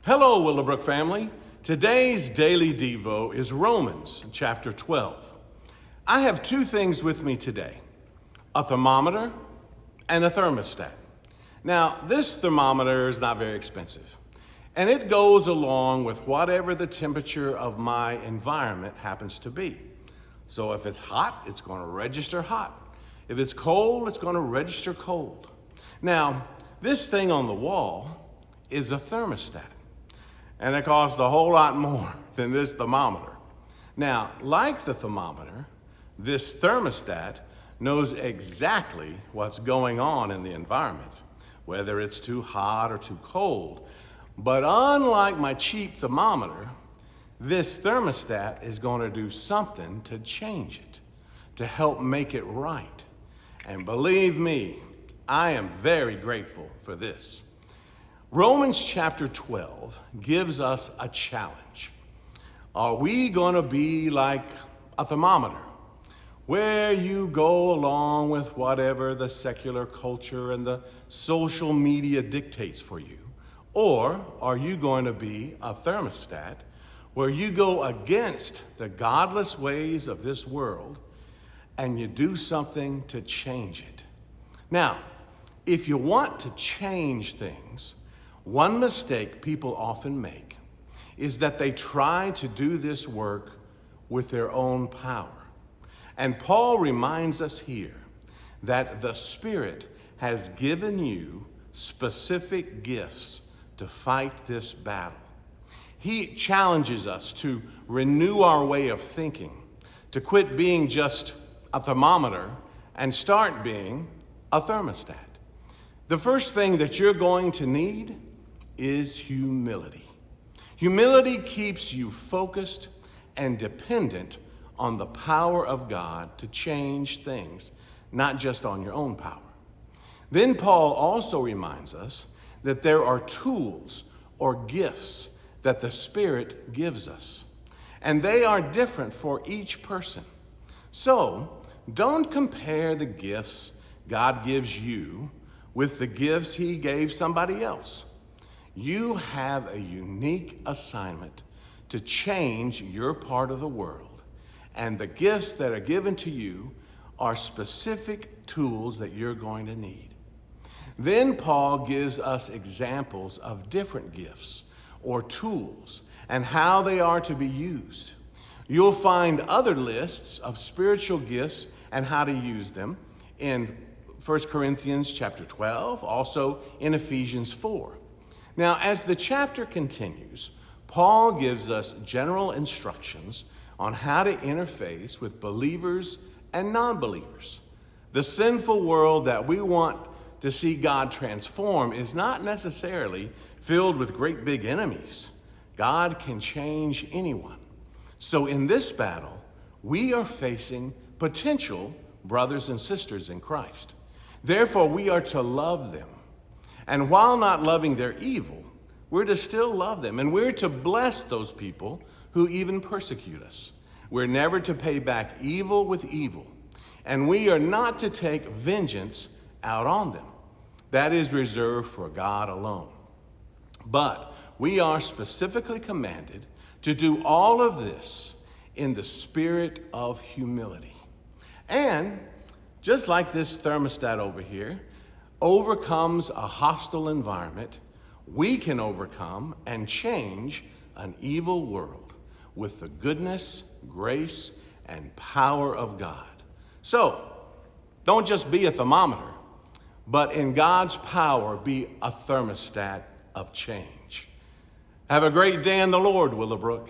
Hello, Willowbrook family. Today's daily Devo is Romans chapter 12. I have two things with me today, a thermometer and a thermostat. Now, this thermometer is not very expensive, and it goes along with whatever the temperature of my environment happens to be. So if it's hot, it's going to register hot. If it's cold, it's going to register cold. Now, this thing on the wall is a thermostat. And it costs a whole lot more than this thermometer. Now, like the thermometer, this thermostat knows exactly what's going on in the environment, whether it's too hot or too cold. But unlike my cheap thermometer, this thermostat is going to do something to change it, to help make it right. And believe me, I am very grateful for this. Romans chapter 12 gives us a challenge. Are we going to be like a thermometer, where you go along with whatever the secular culture and the social media dictates for you? Or are you going to be a thermostat, where you go against the godless ways of this world and you do something to change it? Now, if you want to change things, one mistake people often make is that they try to do this work with their own power. And Paul reminds us here that the Spirit has given you specific gifts to fight this battle. He challenges us to renew our way of thinking, to quit being just a thermometer and start being a thermostat. The first thing that you're going to need is humility. Humility keeps you focused and dependent on the power of God to change things, not just on your own power. Then Paul also reminds us that there are tools or gifts that the Spirit gives us, and they are different for each person. So don't compare the gifts God gives you with the gifts He gave somebody else. You have a unique assignment to change your part of the world, and the gifts that are given to you are specific tools that you're going to need. Then Paul gives us examples of different gifts or tools and how they are to be used. You'll find other lists of spiritual gifts and how to use them in 1 Corinthians chapter 12, also in Ephesians 4. Now, as the chapter continues, Paul gives us general instructions on how to interface with believers and non-believers. The sinful world that we want to see God transform is not necessarily filled with great big enemies. God can change anyone. So in this battle, we are facing potential brothers and sisters in Christ. Therefore, we are to love them. And while not loving their evil, we're to still love them. And we're to bless those people who even persecute us. We're never to pay back evil with evil. And we are not to take vengeance out on them. That is reserved for God alone. But we are specifically commanded to do all of this in the spirit of humility. And just like this thermostat over here overcomes a hostile environment, we can overcome and change an evil world with the goodness, grace, and power of God. So, don't just be a thermometer, but in God's power, be a thermostat of change. Have a great day in the Lord, Willowbrook.